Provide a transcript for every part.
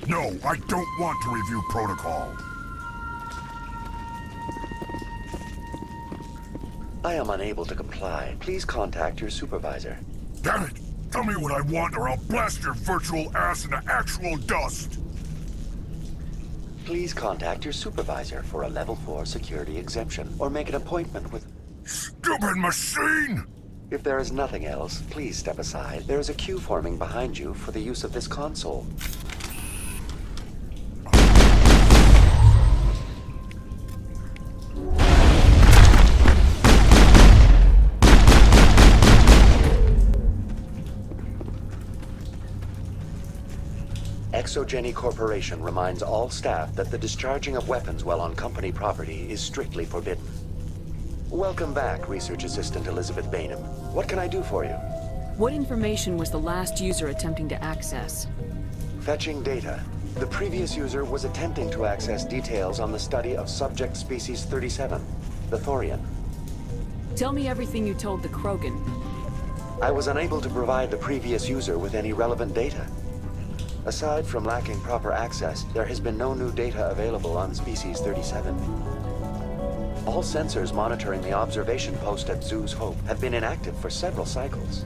No, I don't want to review protocol. I am unable to comply. Please contact your supervisor. Damn it! Tell me what I want or I'll blast your virtual ass into actual dust! Please contact your supervisor for a Level 4 security exemption, or make an appointment with... Stupid machine! If there is nothing else, please step aside. There is a queue forming behind you for the use of this console. Exogeny Corporation reminds all staff that the discharging of weapons while on company property is strictly forbidden. Welcome back, Research Assistant Elizabeth Bainham. What can I do for you? What information was the last user attempting to access? Fetching data. The previous user was attempting to access details on the study of subject species 37, the Thorian. Tell me everything you told the Krogan. I was unable to provide the previous user with any relevant data. Aside from lacking proper access, there has been no new data available on species 37. All sensors monitoring the observation post at Zeus Hope have been inactive for several cycles.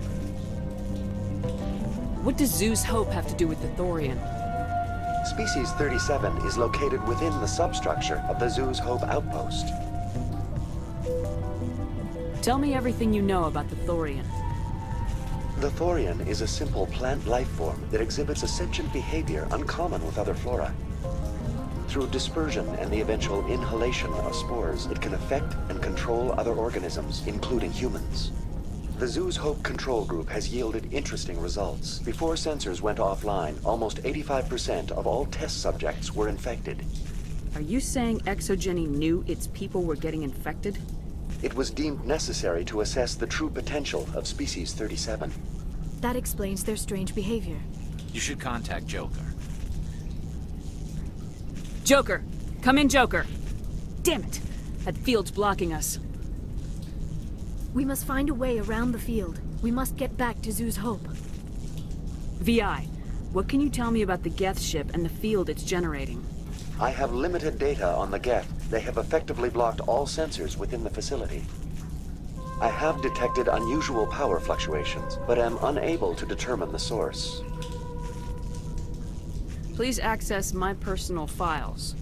What does Zeus Hope have to do with the Thorian? Species 37 is located within the substructure of the Zeus Hope outpost. Tell me everything you know about the Thorian. The Thorian is a simple plant life form that exhibits a sentient behavior uncommon with other flora. Through dispersion and the eventual inhalation of spores, it can affect and control other organisms, including humans. The Zeus Hope control group has yielded interesting results. Before sensors went offline, almost 85% of all test subjects were infected. Are you saying Exogeny knew its people were getting infected? It was deemed necessary to assess the true potential of species 37. That explains their strange behavior. You should contact Joker. Joker! Come in, Joker! Damn it! That field's blocking us. We must find a way around the field. We must get back to Zeus Hope. VI, what can you tell me about the Geth ship and the field it's generating? I have limited data on the Geth. They have effectively blocked all sensors within the facility. I have detected unusual power fluctuations, but am unable to determine the source. Please access my personal files.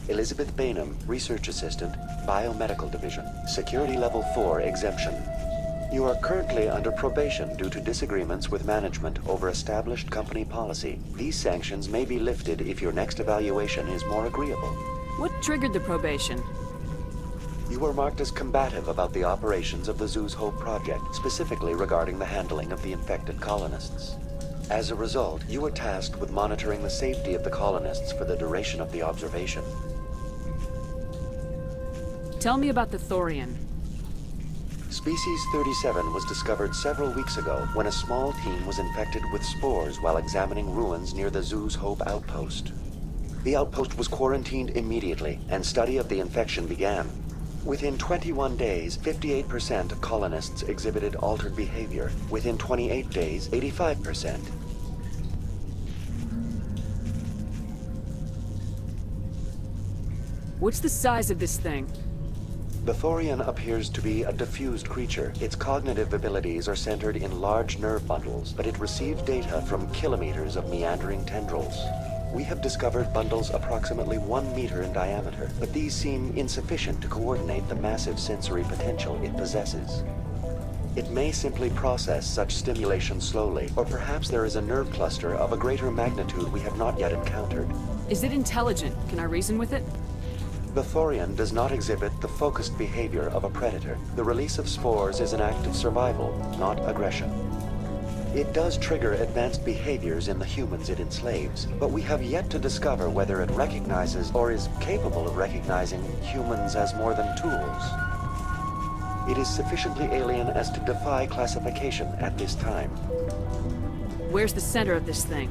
Elizabeth Bainham, Research Assistant, Biomedical Division, Security Level 4 exemption. You are currently under probation due to disagreements with management over established company policy. These sanctions may be lifted if your next evaluation is more agreeable. What triggered the probation? You were marked as combative about the operations of the Zeus Hope project, specifically regarding the handling of the infected colonists. As a result, you were tasked with monitoring the safety of the colonists for the duration of the observation. Tell me about the Thorian. Species 37 was discovered several weeks ago when a small team was infected with spores while examining ruins near the Zeus Hope outpost. The outpost was quarantined immediately, and study of the infection began. Within 21 days, 58% of colonists exhibited altered behavior. Within 28 days, 85%. What's the size of this thing? The Thorian appears to be a diffused creature. Its cognitive abilities are centered in large nerve bundles, but it receives data from kilometers of meandering tendrils. We have discovered bundles approximately 1 meter in diameter, but these seem insufficient to coordinate the massive sensory potential it possesses. It may simply process such stimulation slowly, or perhaps there is a nerve cluster of a greater magnitude we have not yet encountered. Is it intelligent? Can I reason with it? The Thorian does not exhibit the focused behavior of a predator. The release of spores is an act of survival, not aggression. It does trigger advanced behaviors in the humans it enslaves, but we have yet to discover whether it recognizes or is capable of recognizing humans as more than tools. It is sufficiently alien as to defy classification at this time. Where's the center of this thing?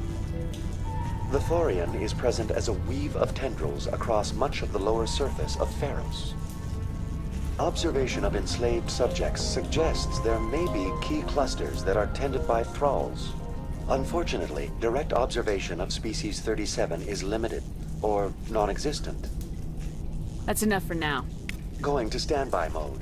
The Thorian is present as a weave of tendrils across much of the lower surface of Feros. Observation of enslaved subjects suggests there may be key clusters that are tended by thralls. Unfortunately, direct observation of species 37 is limited, or non-existent. That's enough for now. Going to standby mode.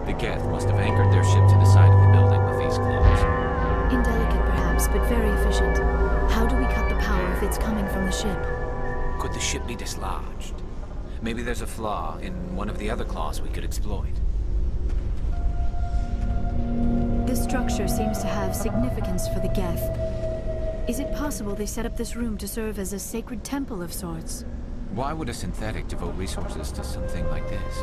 The Geth must have anchored their ship to the side of the building with these claws. Indelicate perhaps, but very efficient. How do we cut the power if it's coming from the ship? Could the ship be dislodged? Maybe there's a flaw in one of the other claws we could exploit. This structure seems to have significance for the Geth. Is it possible they set up this room to serve as a sacred temple of sorts? Why would a synthetic devote resources to something like this?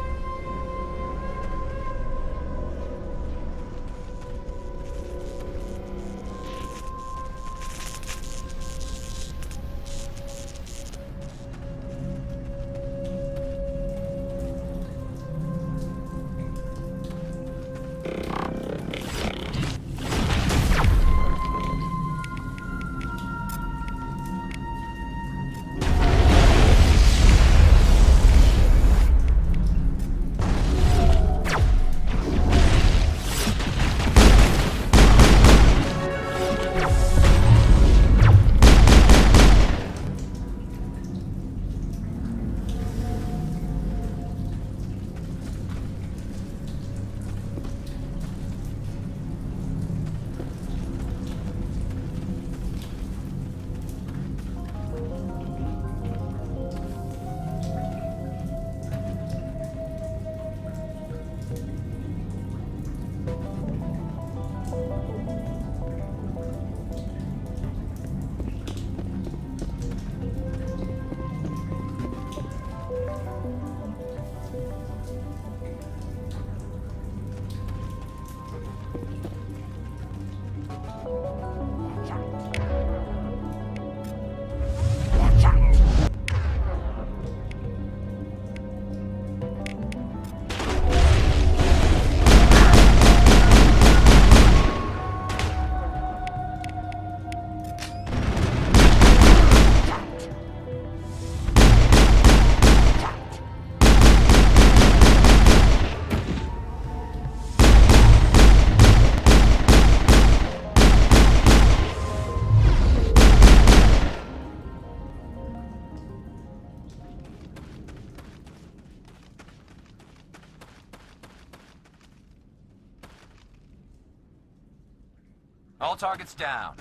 All targets down.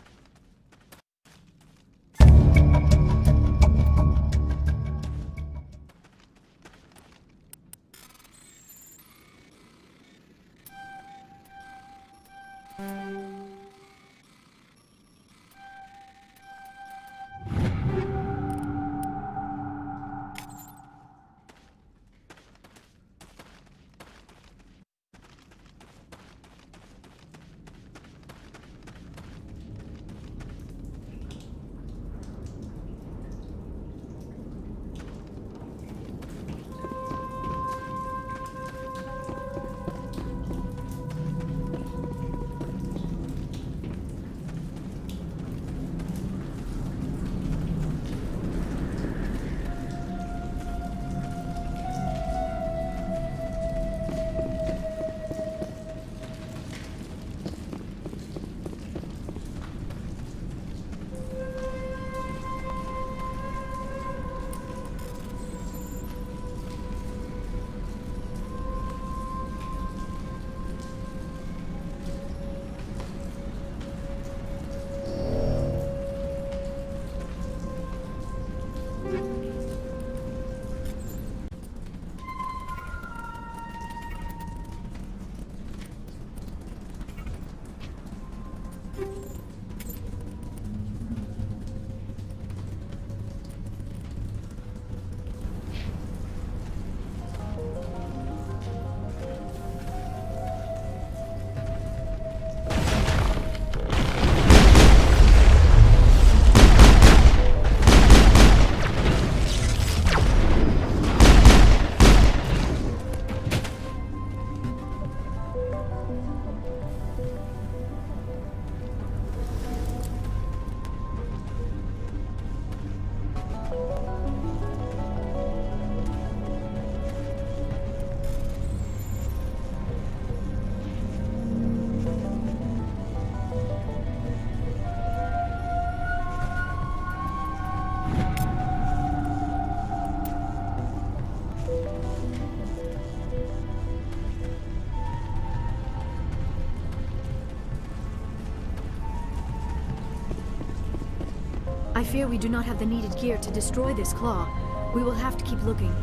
I fear we do not have the needed gear to destroy this claw. We will have to keep looking.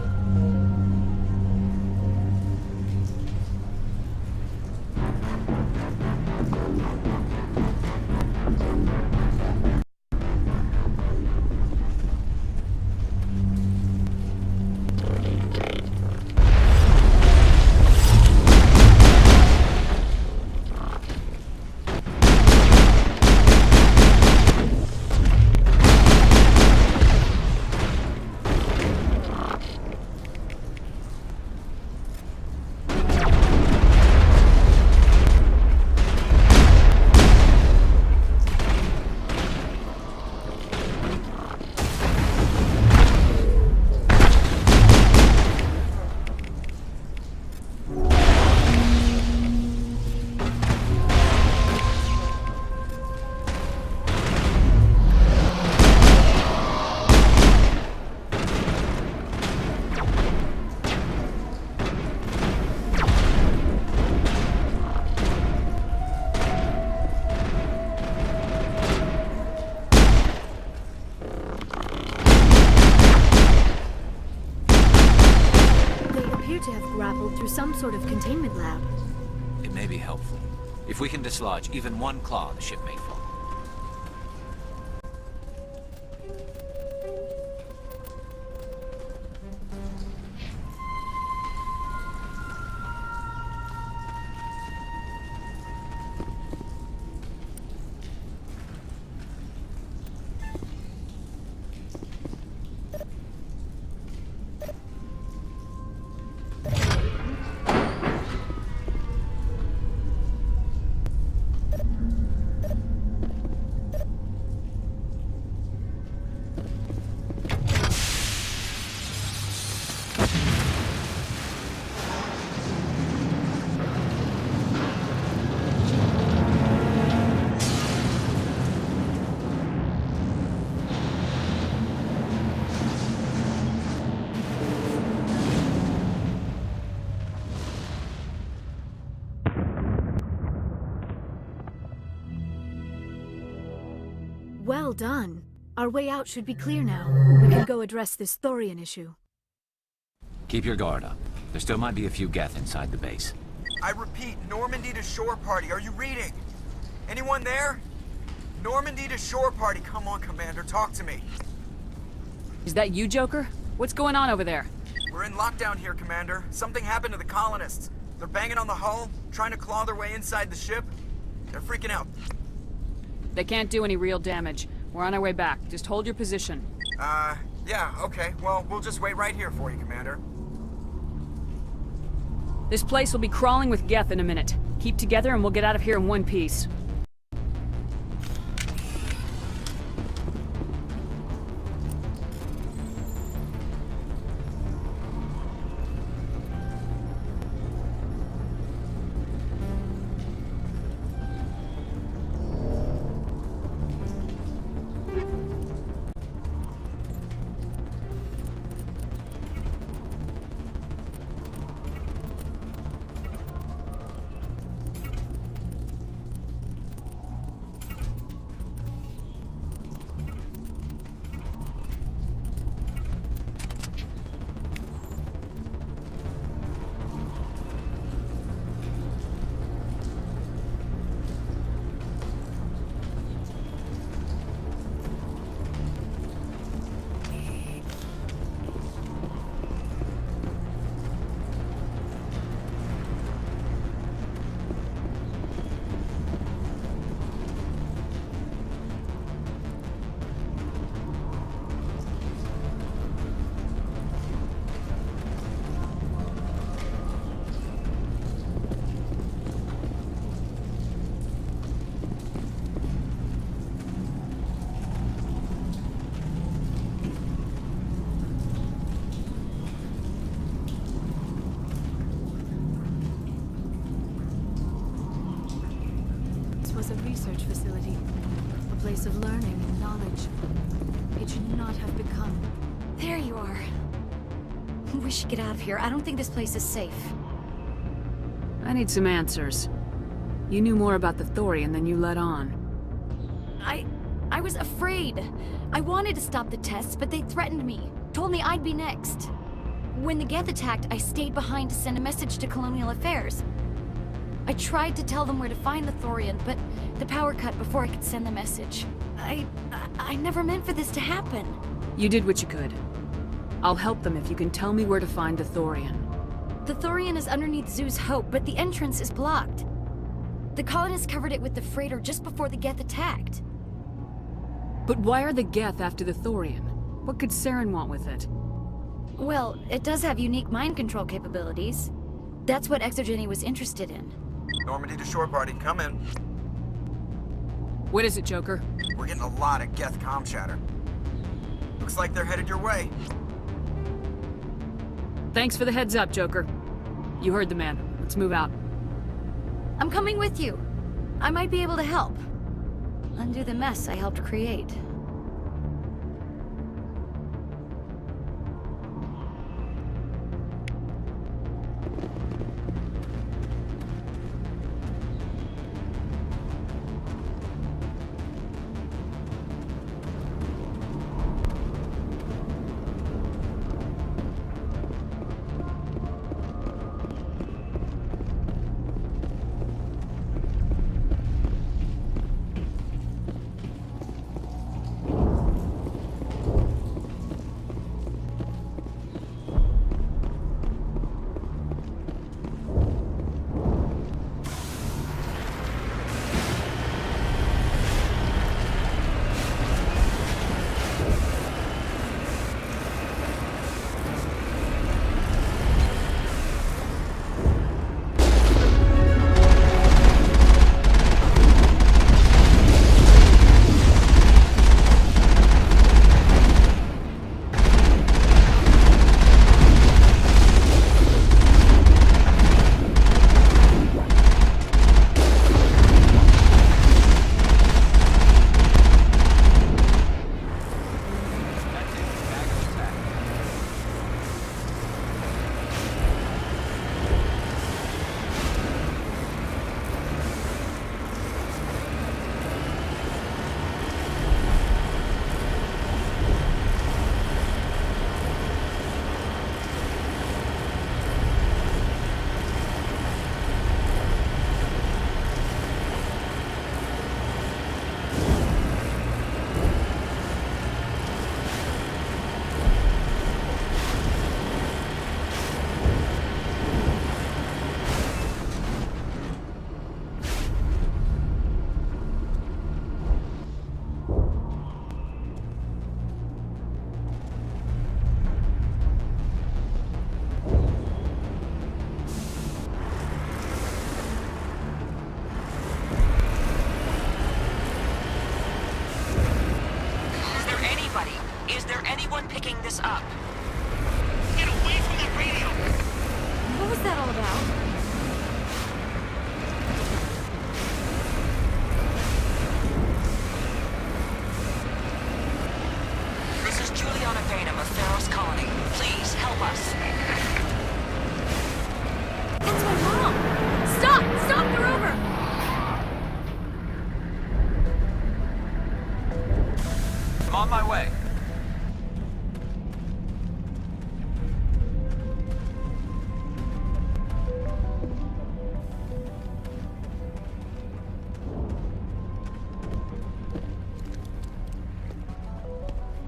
Some sort of containment lab. It may be helpful. If we can dislodge even one claw, the ship may fall. Well done. Our way out should be clear now. We can go address this Thorian issue. Keep your guard up. There still might be a few Geth inside the base. I repeat, Normandy to shore party. Are you reading? Anyone there? Normandy to shore party. Come on, Commander, talk to me. Is that you, Joker? What's going on over there? We're in lockdown here, Commander. Something happened to the colonists. They're banging on the hull, trying to claw their way inside the ship. They're freaking out. They can't do any real damage. We're on our way back. Just hold your position. Yeah, okay. Well, we'll just wait right here for you, Commander. This place will be crawling with Geth in a minute. Keep together and we'll get out of here in one piece. A research facility, a place of learning and knowledge. It should not have become. There you are. We should get out of here. I don't think this place is safe. I need some answers. You knew more about the Thorian than you let on. I was afraid. I wanted to stop the tests, but they threatened me. Told me I'd be next. When the Geth attacked, I stayed behind to send a message to Colonial Affairs. I tried to tell them where to find the Thorian, but the power cut before I could send the message. I never meant for this to happen. You did what you could. I'll help them if you can tell me where to find the Thorian. The Thorian is underneath Zoo's Hope, but the entrance is blocked. The colonists covered it with the freighter just before the Geth attacked. But why are the Geth after the Thorian? What could Saren want with it? Well, it does have unique mind control capabilities. That's what Exogeny was interested in. Normandy to shore party, come in. What is it, Joker? We're getting a lot of Geth comm chatter. Looks like they're headed your way. Thanks for the heads up, Joker. You heard the man. Let's move out. I'm coming with you. I might be able to help. Undo the mess I helped create.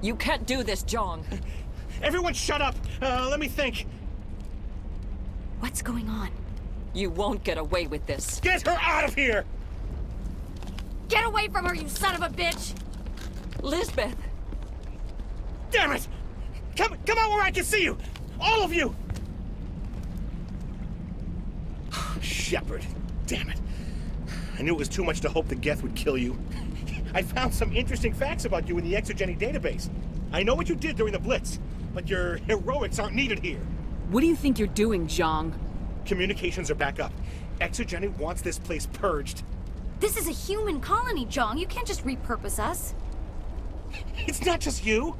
You can't do this, Jong. Everyone shut up! Let me think. What's going on? You won't get away with this. Get her out of here! Get away from her, you son of a bitch! Lisbeth! Damn it! Come out where I can see you! All of you! Shepard, damn it. I knew it was too much to hope the Geth would kill you. I found some interesting facts about you in the Exogeny database. I know what you did during the Blitz, but your heroics aren't needed here. What do you think you're doing, Zhang? Communications are back up. Exogeny wants this place purged. This is a human colony, Jong. You can't just repurpose us. It's not just you.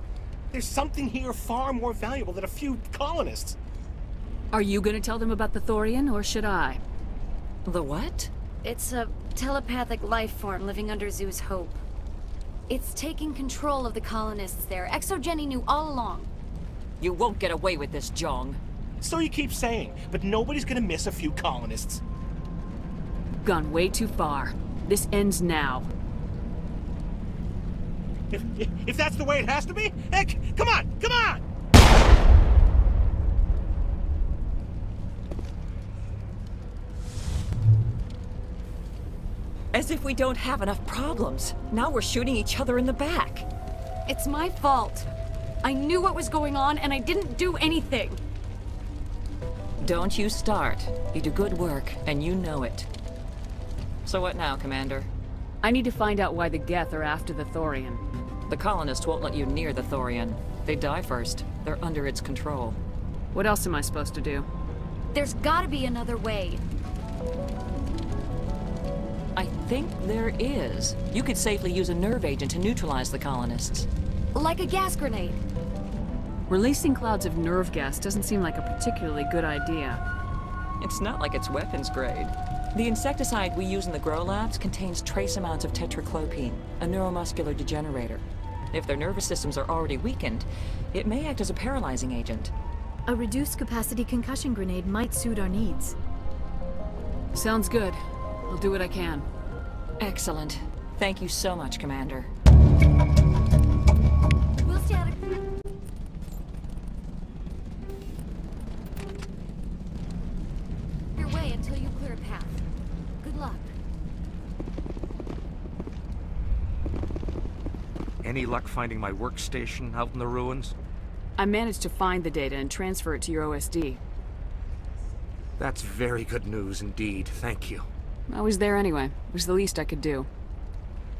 There's something here far more valuable than a few colonists. Are you gonna tell them about the Thorian, or should I? The what? It's a telepathic life form living under Zoo's Hope. It's taking control of the colonists there. Exogeny knew all along. You won't get away with this, Jong. So you keep saying, but nobody's gonna miss a few colonists. Gone way too far. This ends now. If that's the way it has to be, heck, come on, come on! As if we don't have enough problems. Now we're shooting each other in the back. It's my fault. I knew what was going on and I didn't do anything. Don't you start. You do good work, and you know it. So what now, Commander? I need to find out why the Geth are after the Thorian. The colonists won't let you near the Thorian. They die first. They're under its control. What else am I supposed to do? There's gotta be another way. I think there is. You could safely use a nerve agent to neutralize the colonists. Like a gas grenade. Releasing clouds of nerve gas doesn't seem like a particularly good idea. It's not like it's weapons grade. The insecticide we use in the grow labs contains trace amounts of tetraclopine, a neuromuscular degenerator. If their nervous systems are already weakened, it may act as a paralyzing agent. A reduced capacity concussion grenade might suit our needs. Sounds good. I'll do what I can. Excellent. Thank you so much, Commander. We'll stay out of... your way until you clear a path. Good luck. Any luck finding my workstation out in the ruins? I managed to find the data and transfer it to your OSD. That's very good news indeed, thank you. I was there anyway. It was the least I could do.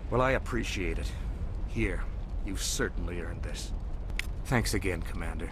Well, I appreciate it. Here, you've certainly earned this. Thanks again, Commander.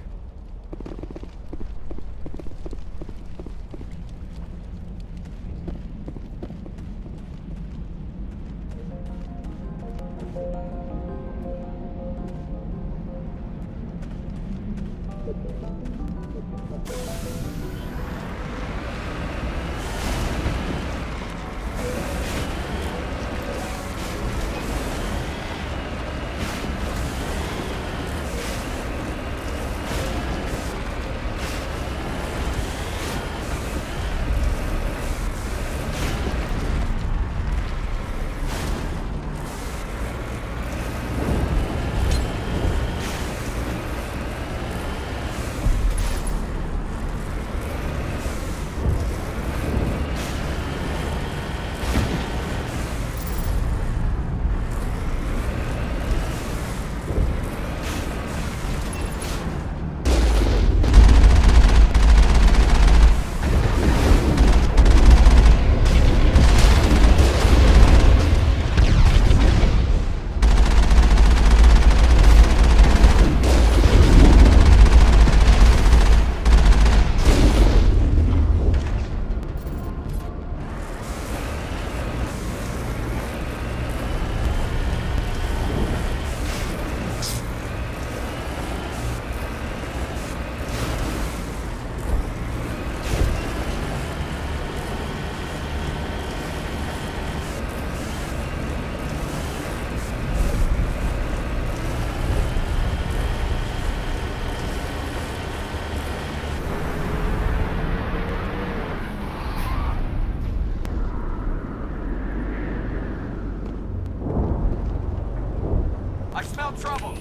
I smell trouble.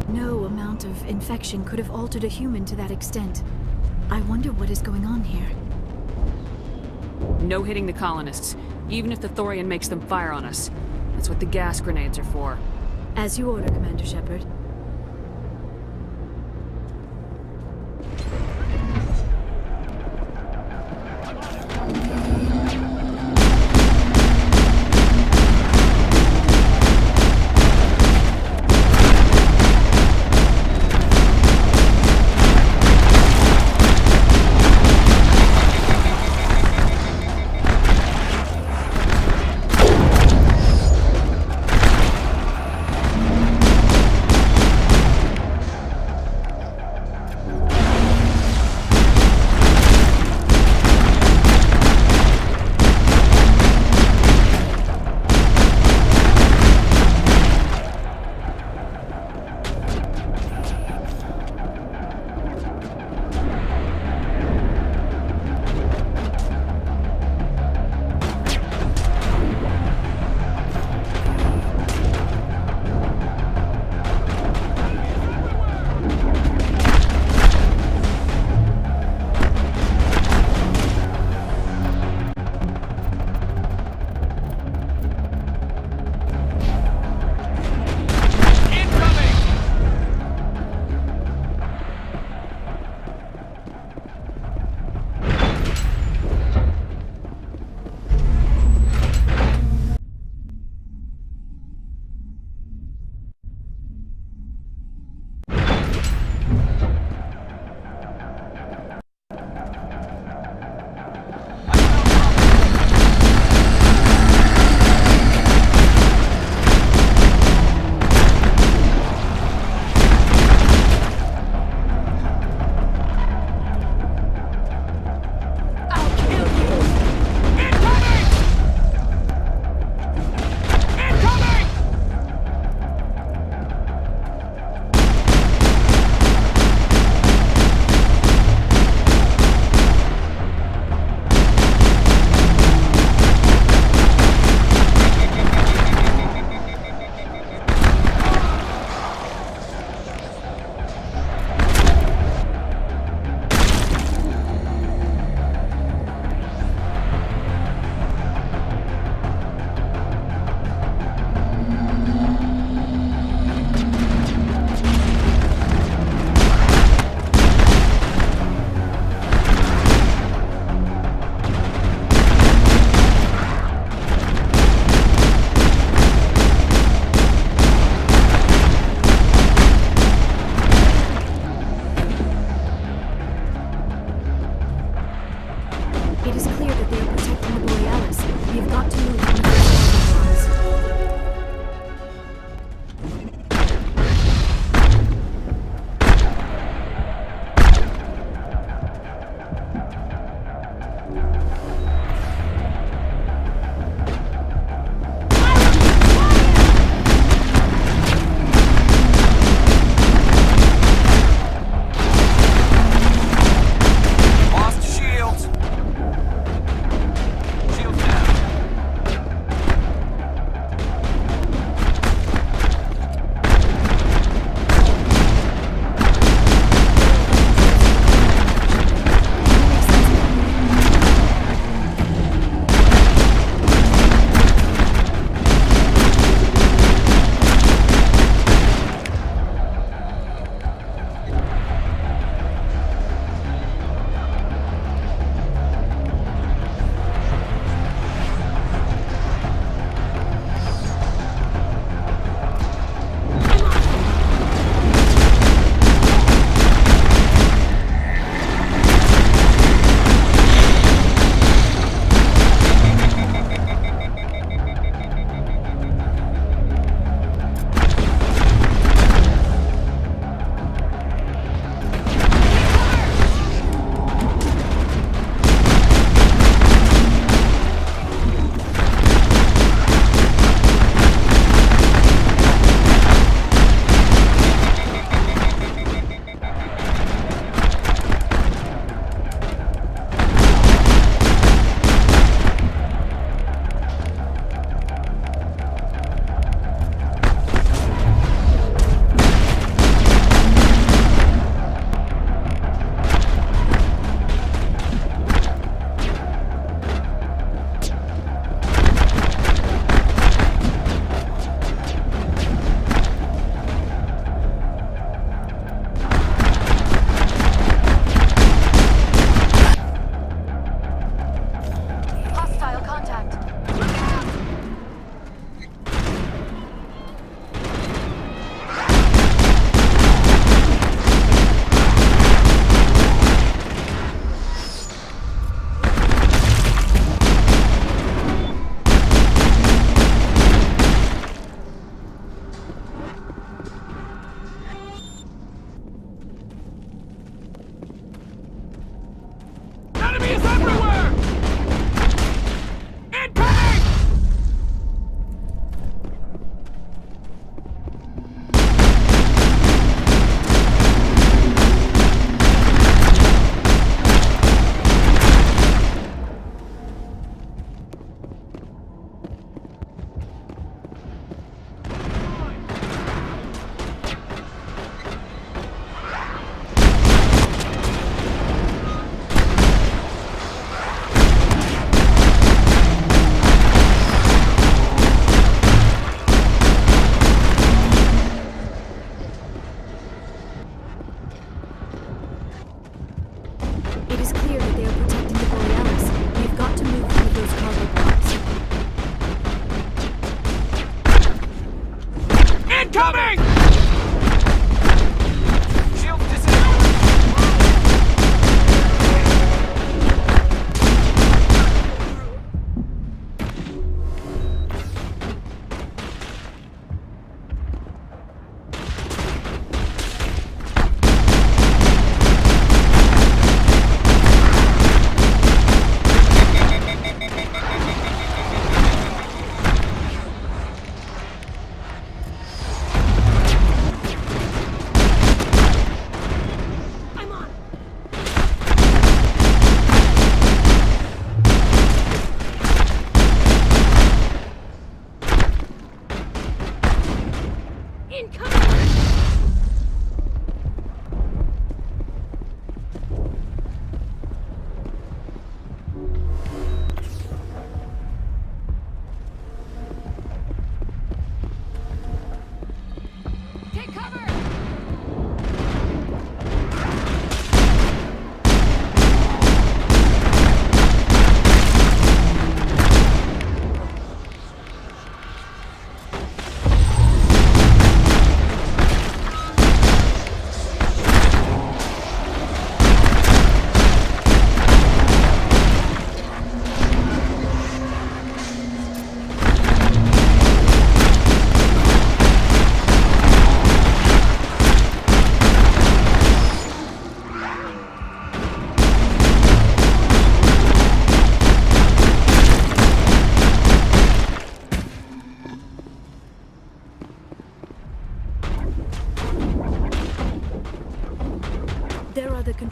No amount of infection could have altered a human to that extent. I wonder what is going on here. No hitting the colonists, even if the Thorian makes them fire on us. That's what the gas grenades are for. As you order, Commander Shepard. It is clear that they are protecting the Borealis. We have got to move from the first lines. Lost shields. Shields down.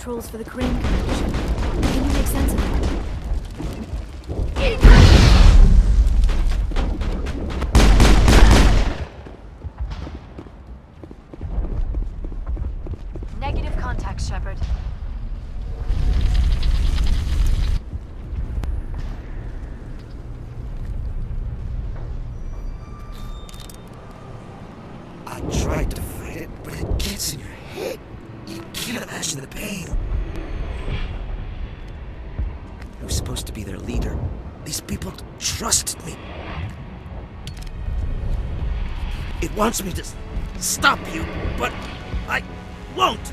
controls for the crane connection. Can you make sense of it? Negative contact, Shepard. I tried to fight it, but it gets in your head. You can't imagine the pain. I was supposed to be their leader. These people trusted me. It wants me to stop you, but I won't!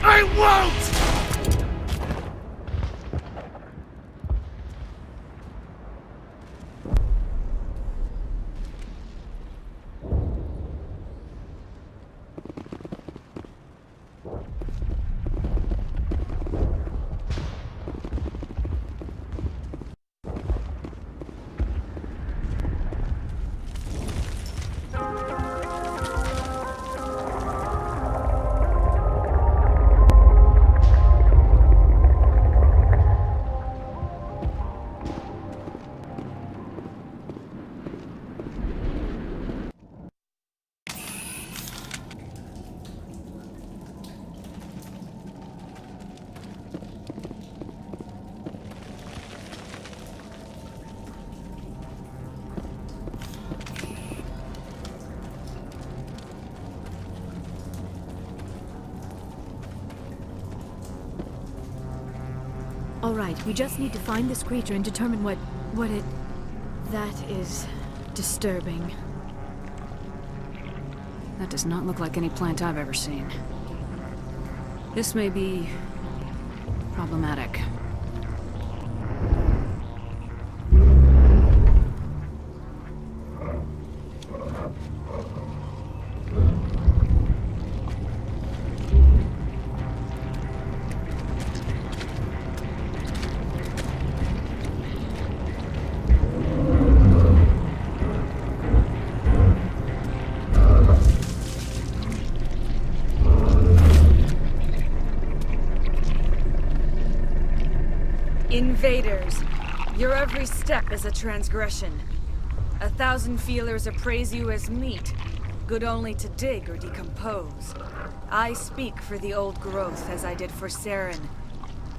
I won't! All right, we just need to find this creature and determine what it... That is disturbing. That does not look like any plant I've ever seen. This may be problematic. Invaders, your every step is a transgression. 1,000 feelers appraise you as meat, good only to dig or decompose. I speak for the old growth as I did for Saren.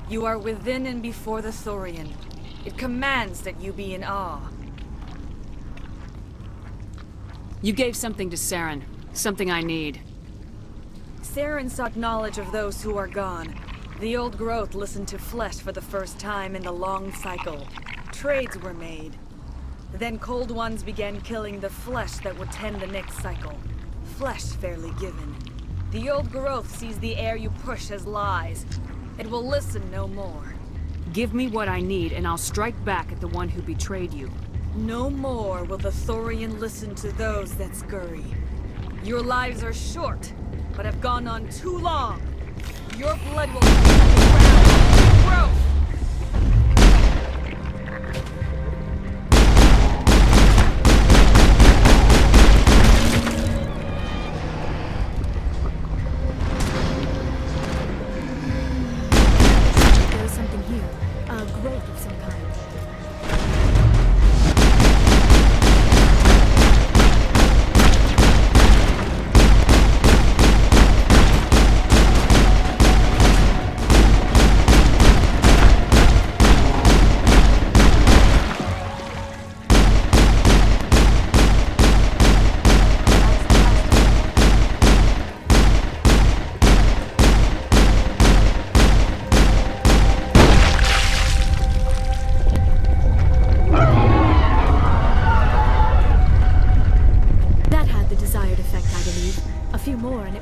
You are within and before the Thorian. It commands that you be in awe. You gave something to Saren. Something I need. Saren sought knowledge of those who are gone. The old growth listened to flesh for the first time in the long cycle. Trades were made. Then cold ones began killing the flesh that would tend the next cycle. Flesh fairly given. The old growth sees the air you push as lies. It will listen no more. Give me what I need and I'll strike back at the one who betrayed you. No more will the Thorian listen to those that scurry. Your lives are short, but have gone on too long. Your blood will grow. There's something here. A growth of some kind.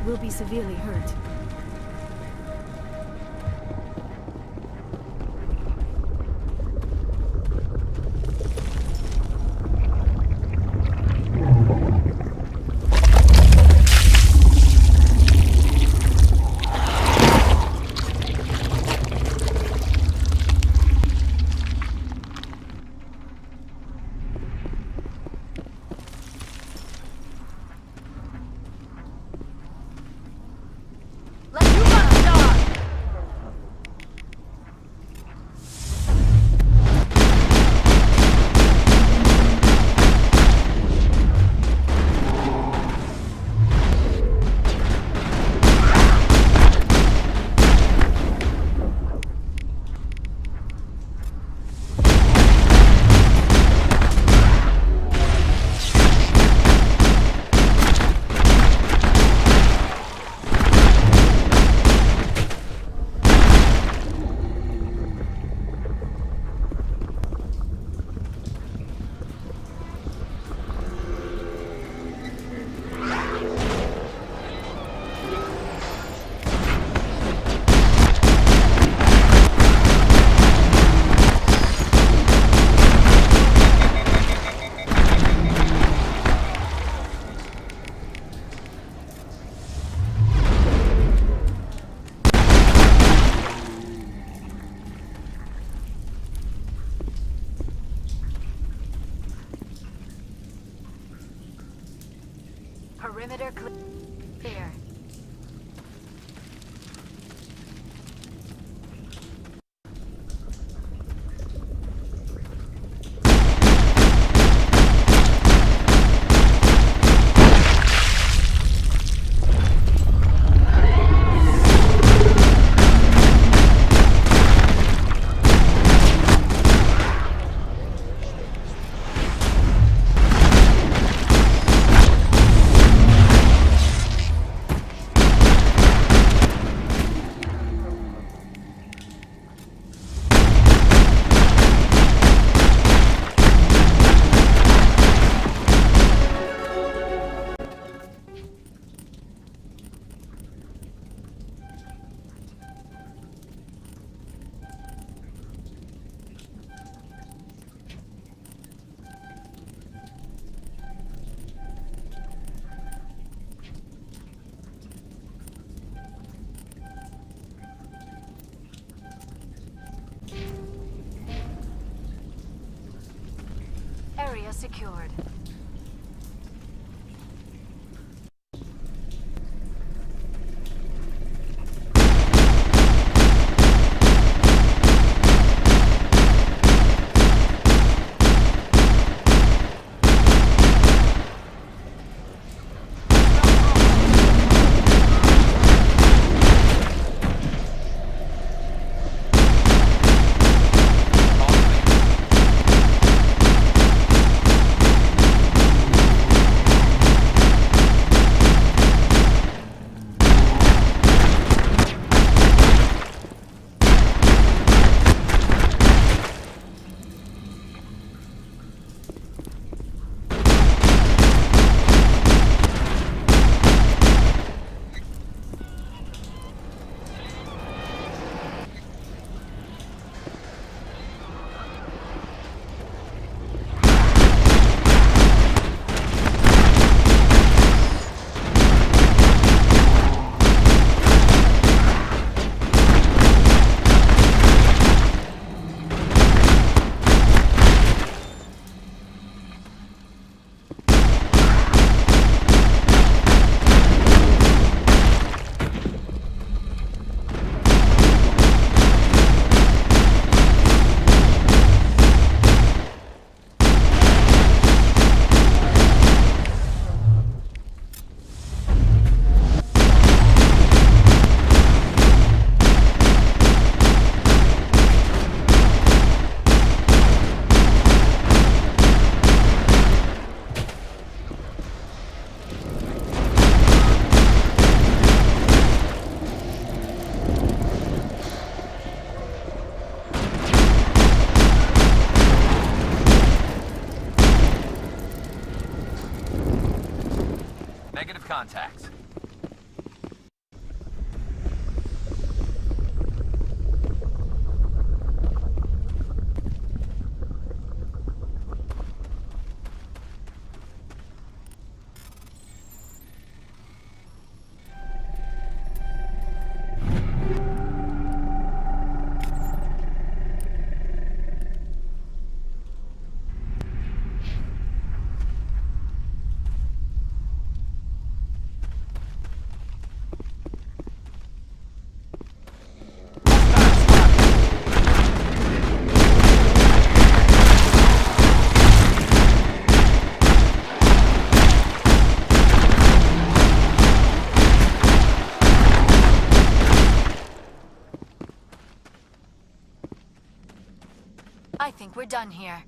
Will be severely hurt. Perimeter clear. Area secured. Negative contacts. I think we're done here.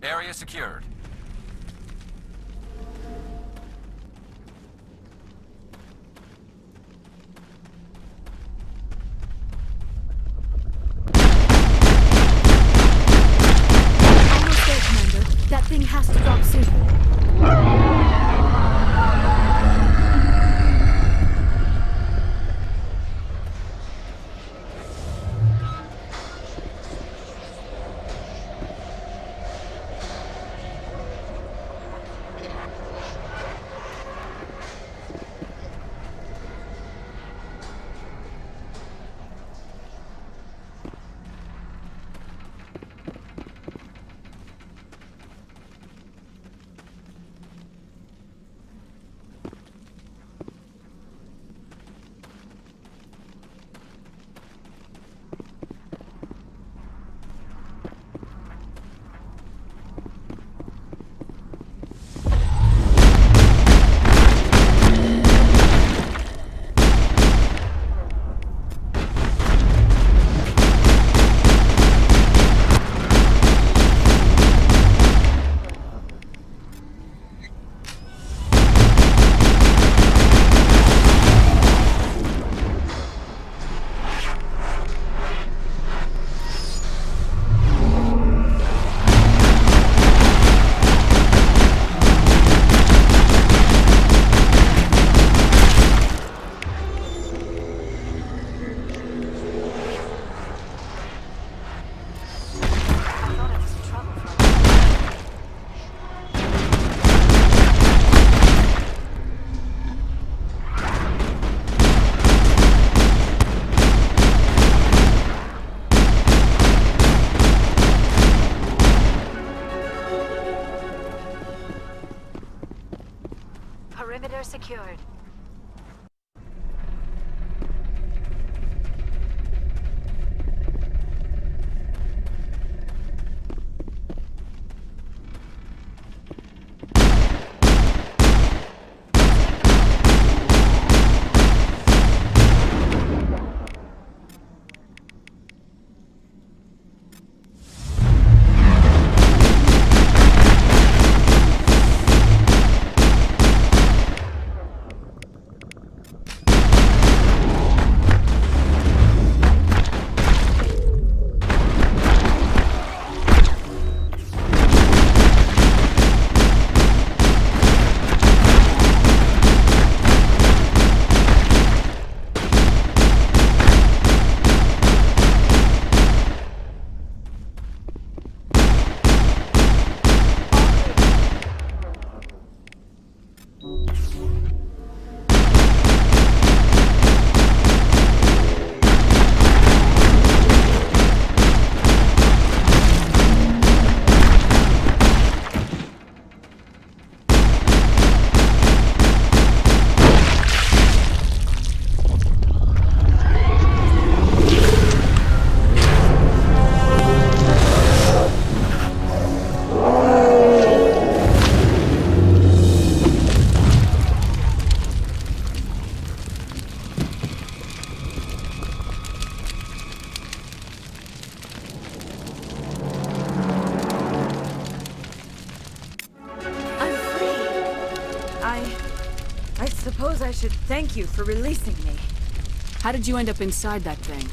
Area secured. Almost there, Commander. That thing has to drop soon. Perimeter secured. I suppose I should thank you for releasing me. How did you end up inside that thing?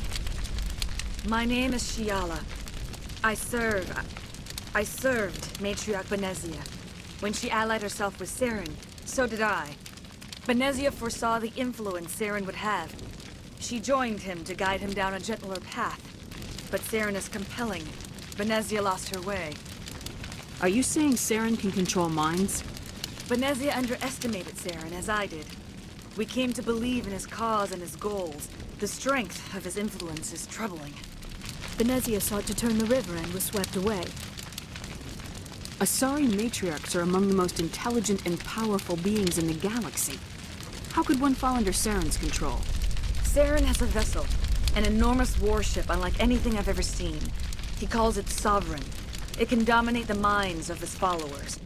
My name is Shiala. I served Matriarch Benezia. When she allied herself with Saren, so did I. Benezia foresaw the influence Saren would have. She joined him to guide him down a gentler path. But Saren is compelling. Benezia lost her way. Are you saying Saren can control minds? Benezia underestimated Saren, as I did. We came to believe in his cause and his goals. The strength of his influence is troubling. Benezia sought to turn the river and was swept away. Asari matriarchs are among the most intelligent and powerful beings in the galaxy. How could one fall under Saren's control? Saren has a vessel, an enormous warship unlike anything I've ever seen. He calls it Sovereign. It can dominate the minds of his followers.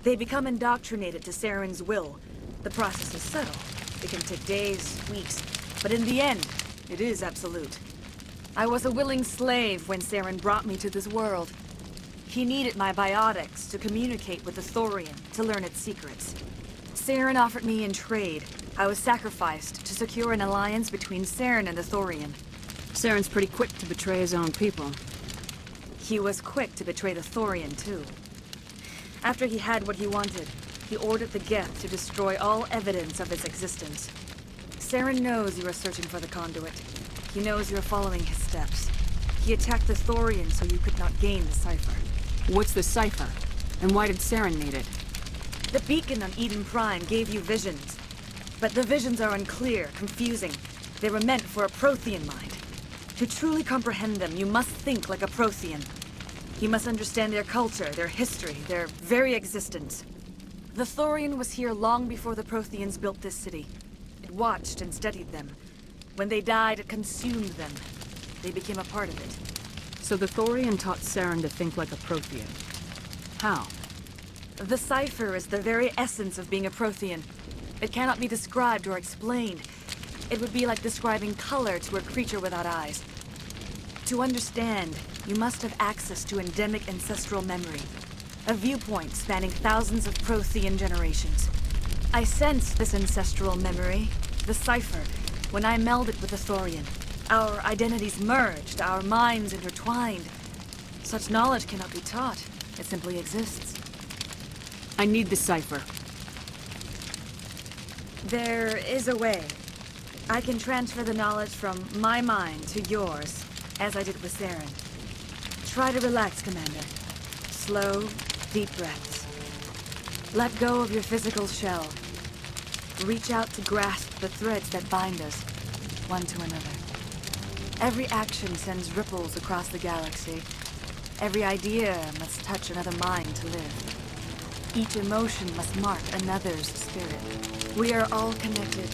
They become indoctrinated to Saren's will. The process is subtle. It can take days, weeks, but in the end, it is absolute. I was a willing slave when Saren brought me to this world. He needed my biotics to communicate with the Thorian, to learn its secrets. Saren offered me in trade. I was sacrificed to secure an alliance between Saren and the Thorian. Saren's pretty quick to betray his own people. He was quick to betray the Thorian, too. After he had what he wanted, he ordered the Geth to destroy all evidence of its existence. Saren knows you are searching for the conduit. He knows you're following his steps. He attacked the Thorian so you could not gain the cipher. What's the cipher? And why did Saren need it? The beacon on Eden Prime gave you visions. But the visions are unclear, confusing. They were meant for a Prothean mind. To truly comprehend them, you must think like a Prothean. You must understand their culture, their history, their very existence. The Thorian was here long before the Protheans built this city. It watched and studied them. When they died, it consumed them. They became a part of it. So the Thorian taught Saren to think like a Prothean. How? The cipher is the very essence of being a Prothean. It cannot be described or explained. It would be like describing color to a creature without eyes. To understand, you must have access to endemic ancestral memory. A viewpoint spanning thousands of Prothean generations. I sensed this ancestral memory, the cipher, when I melded with the Thorian. Our identities merged, our minds intertwined. Such knowledge cannot be taught. It simply exists. I need the cipher. There is a way. I can transfer the knowledge from my mind to yours, as I did with Saren. Try to relax, Commander. Slow, deep breaths. Let go of your physical shell. Reach out to grasp the threads that bind us, one to another. Every action sends ripples across the galaxy. Every idea must touch another mind to live. Each emotion must mark another's spirit. We are all connected.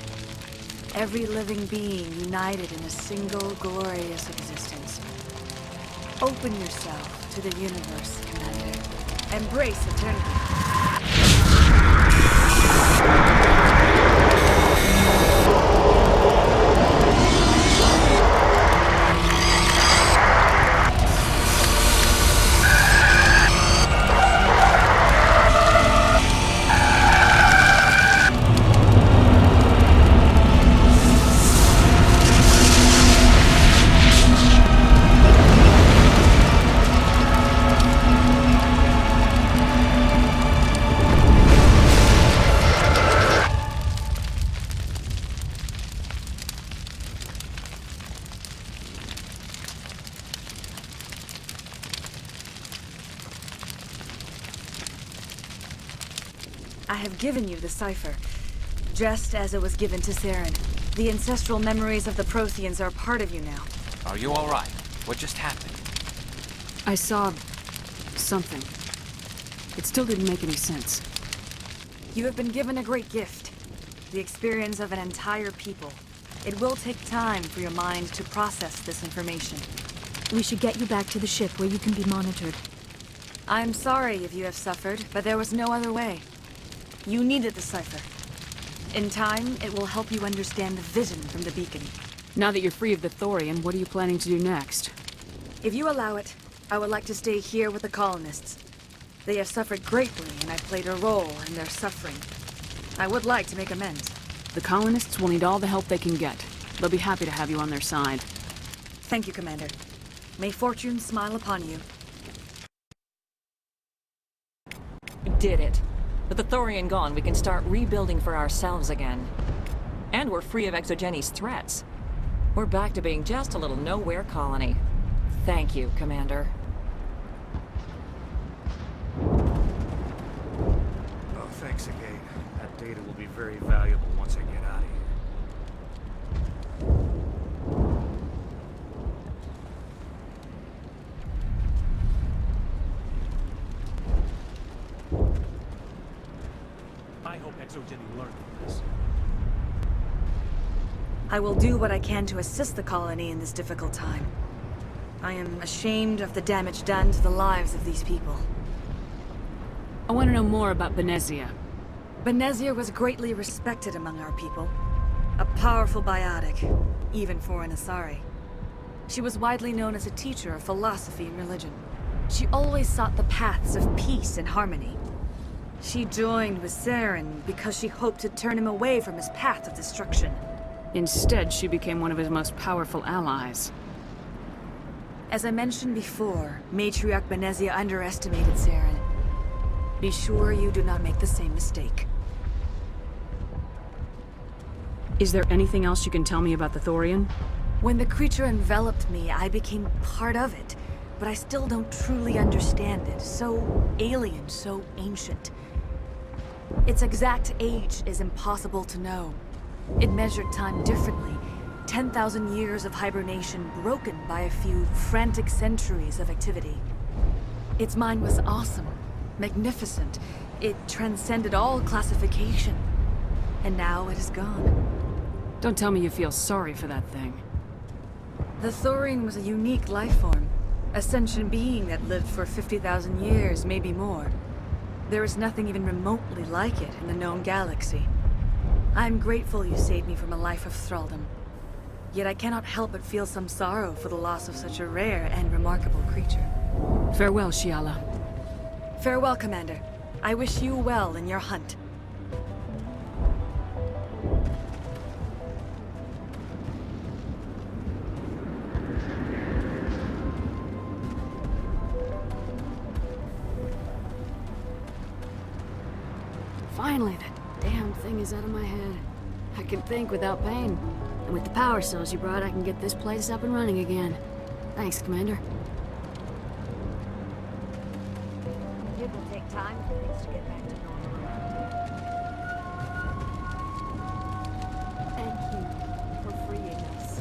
Every living being united in a single glorious existence. Open yourself to the universe, Commander. Embrace eternity. I have given you the cipher, just as it was given to Saren. The ancestral memories of the Protheans are part of you now. Are you all right? What just happened? I saw... something. It still didn't make any sense. You have been given a great gift. The experience of an entire people. It will take time for your mind to process this information. We should get you back to the ship where you can be monitored. I'm sorry if you have suffered, but there was no other way. You needed the cipher. In time, it will help you understand the vision from the beacon. Now that you're free of the Thorian, what are you planning to do next? If you allow it, I would like to stay here with the colonists. They have suffered greatly, and I've played a role in their suffering. I would like to make amends. The colonists will need all the help they can get. They'll be happy to have you on their side. Thank you, Commander. May fortune smile upon you. We did it. With the Thorian gone, we can start rebuilding for ourselves again. And we're free of Exogeni's threats. We're back to being just a little nowhere colony. Thank you, Commander. Oh, thanks again. That data will be very valuable once I get out of here. I hope Exogeny learned from this. I will do what I can to assist the colony in this difficult time. I am ashamed of the damage done to the lives of these people. I want to know more about Benezia. Benezia was greatly respected among our people. A powerful biotic, even for an Asari. She was widely known as a teacher of philosophy and religion. She always sought the paths of peace and harmony. She joined with Saren because she hoped to turn him away from his path of destruction. Instead, she became one of his most powerful allies. As I mentioned before, Matriarch Benezia underestimated Saren. Be sure you do not make the same mistake. Is there anything else you can tell me about the Thorian? When the creature enveloped me, I became part of it, but I still don't truly understand it. So alien, so ancient. Its exact age is impossible to know. It measured time differently. 10,000 years of hibernation broken by a few frantic centuries of activity. Its mind was awesome, magnificent. It transcended all classification. And now it is gone. Don't tell me you feel sorry for that thing. The Thorian was a unique life form. A sentient being that lived for 50,000 years, maybe more. There is nothing even remotely like it in the known galaxy. I'm grateful you saved me from a life of thraldom. Yet I cannot help but feel some sorrow for the loss of such a rare and remarkable creature. Farewell, Shiala. Farewell, Commander. I wish you well in your hunt. Finally, that damn thing is out of my head. I can think without pain. And with the power cells you brought, I can get this place up and running again. Thanks, Commander. It will take time for things to get back to normal. Thank you for freeing us.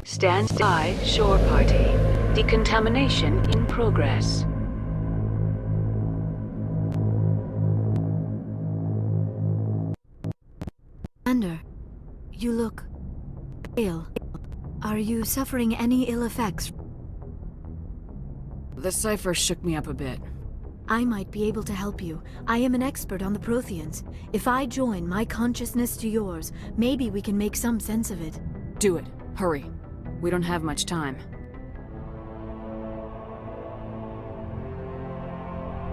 Stand by, shore party. Decontamination in progress. Commander, you look ill. Are you suffering any ill effects? The cipher shook me up a bit. I might be able to help you. I am an expert on the Protheans. If I join my consciousness to yours, maybe we can make some sense of it. Do it. Hurry. We don't have much time.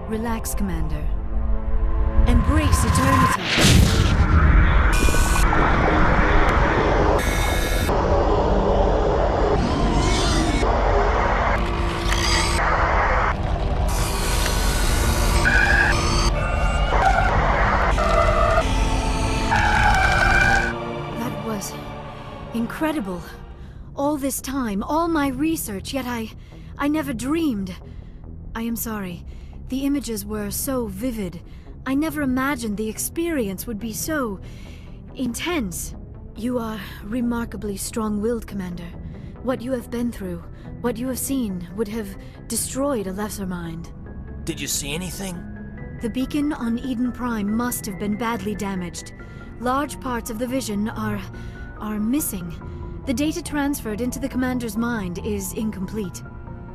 Relax, Commander. Embrace eternity. That was incredible. All this time, all my research, yet I never dreamed. I am sorry. The images were so vivid. I never imagined the experience would be so intense. You are remarkably strong-willed, Commander. What you have been through, what you have seen, would have destroyed a lesser mind. Did you see anything? The beacon on Eden Prime must have been badly damaged. Large parts of the vision are missing. The data transferred into the Commander's mind is incomplete.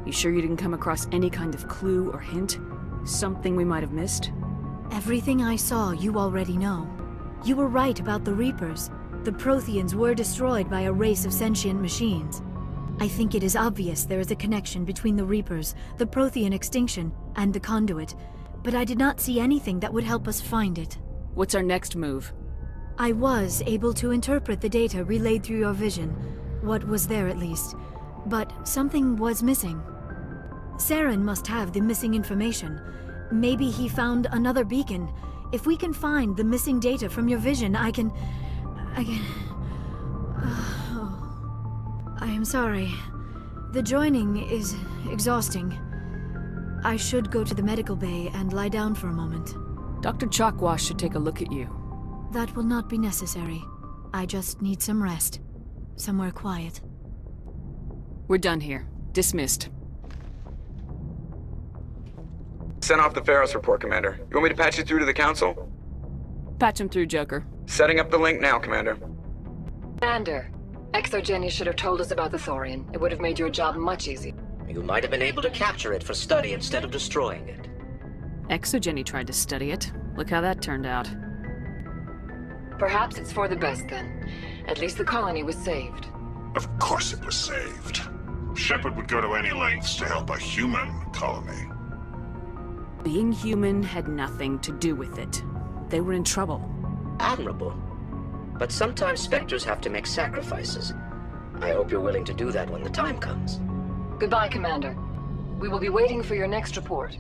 You sure you didn't come across any kind of clue or hint? Something we might have missed? Everything I saw, you already know. You were right about the Reapers. The Protheans were destroyed by a race of sentient machines. I think it is obvious there is a connection between the Reapers, the Prothean extinction, and the Conduit, but I did not see anything that would help us find it. What's our next move? I was able to interpret the data relayed through your vision, what was there at least, but something was missing. Saren must have the missing information. Maybe he found another beacon. If we can find the missing data from your vision, I can... I am sorry. The joining is exhausting. I should go to the medical bay and lie down for a moment. Dr. Chakwas should take a look at you. That will not be necessary. I just need some rest. Somewhere quiet. We're done here. Dismissed. Sent off the Feros report, Commander. You want me to patch you through to the Council? Patch him through, Joker. Setting up the link now, Commander. Commander, Exogeny should have told us about the Thorian. It would have made your job much easier. You might have been able to capture it for study instead of destroying it. Exogeny tried to study it. Look how that turned out. Perhaps it's for the best then. At least the colony was saved. Of course it was saved. Shepard would go to any lengths to help a human colony. Being human had nothing to do with it. They were in trouble. Admirable. But sometimes Spectres have to make sacrifices. I hope you're willing to do that when the time comes. Goodbye, Commander. We will be waiting for your next report.